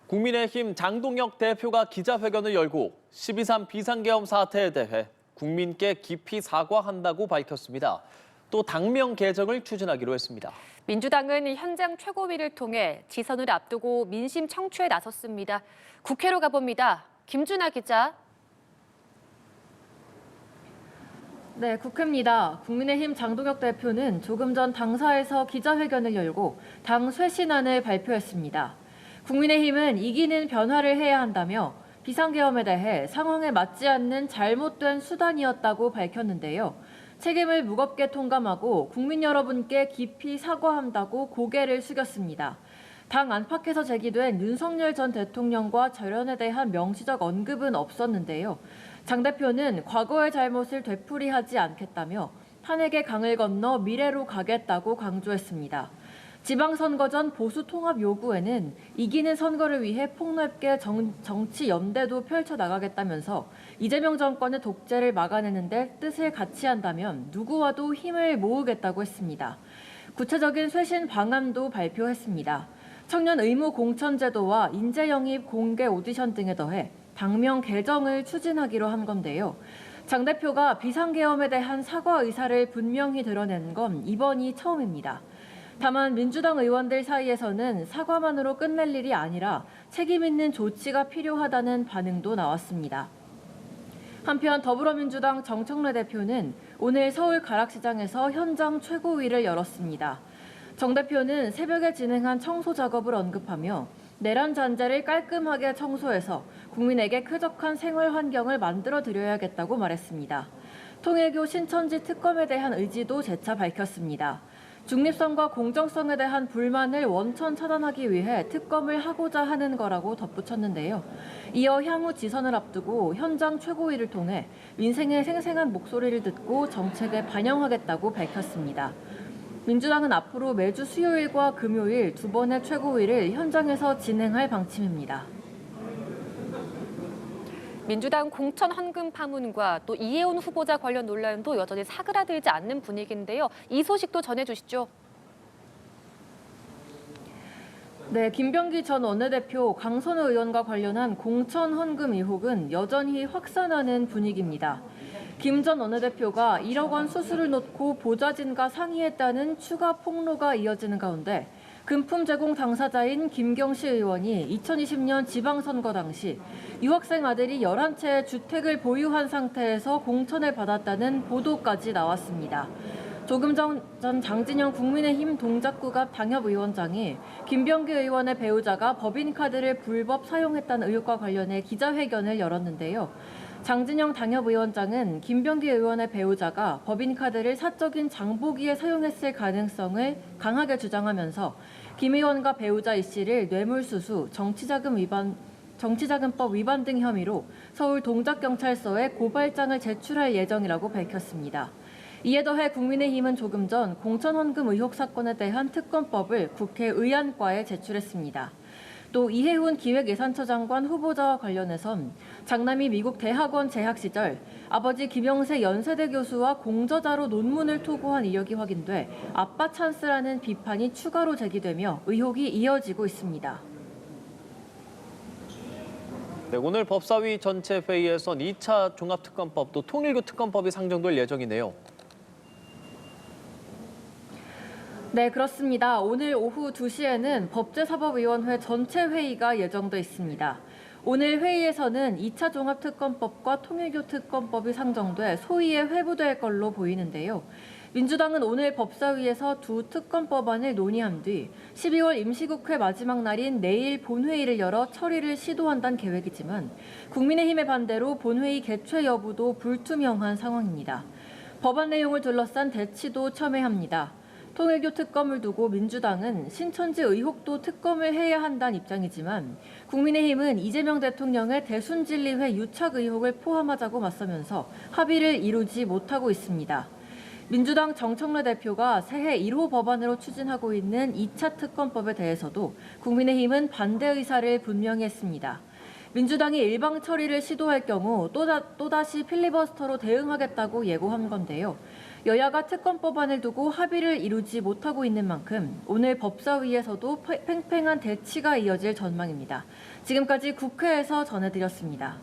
국민의힘 장동혁 대표가 기자회견을 열고 12.3 비상계엄 사태에 대해 국민께 깊이 사과한다고 밝혔습니다. 또 당명 개정을 추진하기로 했습니다. 민주당은 현장 최고위를 통해 지선을 앞두고 민심 청취에 나섰습니다. 국회로 가봅니다. 김준하 기자. 네, 국회입니다. 국민의힘 장동혁 대표는 조금 전 당사에서 기자회견을 열고 당 쇄신안을 발표했습니다. 국민의힘은 이기는 변화를 해야 한다며 비상계엄에 대해 상황에 맞지 않는 잘못된 수단이었다고 밝혔는데요. 책임을 무겁게 통감하고 국민 여러분께 깊이 사과한다고 고개를 숙였습니다. 당 안팎에서 제기된 윤석열 전 대통령과 절연에 대한 명시적 언급은 없었는데요. 장 대표는 과거의 잘못을 되풀이하지 않겠다며 탄핵의 강을 건너 미래로 가겠다고 강조했습니다. 지방선거 전 보수 통합 요구에는 이기는 선거를 위해 폭넓게 정치 연대도 펼쳐나가겠다면서 이재명 정권의 독재를 막아내는 데 뜻을 같이 한다면 누구와도 힘을 모으겠다고 했습니다. 구체적인 쇄신 방안도 발표했습니다. 청년 의무 공천 제도와 인재 영입 공개 오디션 등에 더해 당명 개정을 추진하기로 한 건데요. 장 대표가 비상계엄에 대한 사과 의사를 분명히 드러낸 건 이번이 처음입니다. 다만 민주당 의원들 사이에서는 사과만으로 끝낼 일이 아니라 책임 있는 조치가 필요하다는 반응도 나왔습니다. 한편 더불어민주당 정청래 대표는 오늘 서울 가락시장에서 현장 최고위를 열었습니다. 정 대표는 새벽에 진행한 청소 작업을 언급하며 내란 잔재를 깔끔하게 청소해서 국민에게 쾌적한 생활 환경을 만들어 드려야겠다고 말했습니다. 통일교 신천지 특검에 대한 의지도 재차 밝혔습니다. 중립성과 공정성에 대한 불만을 원천 차단하기 위해 특검을 하고자 하는 거라고 덧붙였는데요. 이어 향후 지선을 앞두고 현장 최고위를 통해 민생의 생생한 목소리를 듣고 정책에 반영하겠다고 밝혔습니다. 민주당은 앞으로 매주 수요일과 금요일 두 번의 최고위를 현장에서 진행할 방침입니다. 민주당 공천 헌금 파문과 또 이혜훈 후보자 관련 논란도 여전히 사그라들지 않는 분위기인데요. 이 소식도 전해주시죠. 네, 김병기 전 원내대표, 강선우 의원과 관련한 공천 헌금 의혹은 여전히 확산하는 분위기입니다. 김 전 원내대표가 1억 원 수수를 놓고 보좌진과 상의했다는 추가 폭로가 이어지는 가운데 금품 제공 당사자인 김경시 의원이 2020년 지방선거 당시 유학생 아들이 11채의 주택을 보유한 상태에서 공천을 받았다는 보도까지 나왔습니다. 조금 전 장진영 국민의힘 동작구 앞 당협위원장이 김병기 의원의 배우자가 법인카드를 불법 사용했다는 의혹과 관련해 기자회견을 열었는데요. 장진영 당협위원장은 김병기 의원의 배우자가 법인카드를 사적인 장보기에 사용했을 가능성을 강하게 주장하면서 김 의원과 배우자 이 씨를 뇌물수수, 정치자금법 위반 등 혐의로 서울 동작경찰서에 고발장을 제출할 예정이라고 밝혔습니다. 이에 더해 국민의힘은 조금 전 공천헌금 의혹 사건에 대한 특검법을 국회 의안과에 제출했습니다. 또 이혜훈 기획예산처장관 후보자와 관련해선 장남이 미국 대학원 재학 시절 아버지 김영세 연세대 교수와 공저자로 논문을 토고한 이력이 확인돼 아빠 찬스라는 비판이 추가로 제기되며 의혹이 이어지고 있습니다. 네, 오늘 법사위 전체 회의에선 2차 종합특검법 또 통일교 특검법이 상정될 예정이네요. 네, 그렇습니다. 오늘 오후 2시에는 법제사법위원회 전체 회의가 예정돼 있습니다. 오늘 회의에서는 2차 종합특검법과 통일교 특검법이 상정돼 소위에 회부될 걸로 보이는데요. 민주당은 오늘 법사위에서 두 특검법안을 논의한 뒤 12월 임시국회 마지막 날인 내일 본회의를 열어 처리를 시도한다는 계획이지만 국민의힘의 반대로 본회의 개최 여부도 불투명한 상황입니다. 법안 내용을 둘러싼 대치도 첨예합니다. 통일교 특검을 두고 민주당은 신천지 의혹도 특검을 해야 한다는 입장이지만 국민의힘은 이재명 대통령의 대순진리회 유착 의혹을 포함하자고 맞서면서 합의를 이루지 못하고 있습니다. 민주당 정청래 대표가 새해 1호 법안으로 추진하고 있는 2차 특검법에 대해서도 국민의힘은 반대 의사를 분명히 했습니다. 민주당이 일방 처리를 시도할 경우 또다시 필리버스터로 대응하겠다고 예고한 건데요. 여야가 특검 법안을 두고 합의를 이루지 못하고 있는 만큼 오늘 법사위에서도 팽팽한 대치가 이어질 전망입니다. 지금까지 국회에서 전해드렸습니다.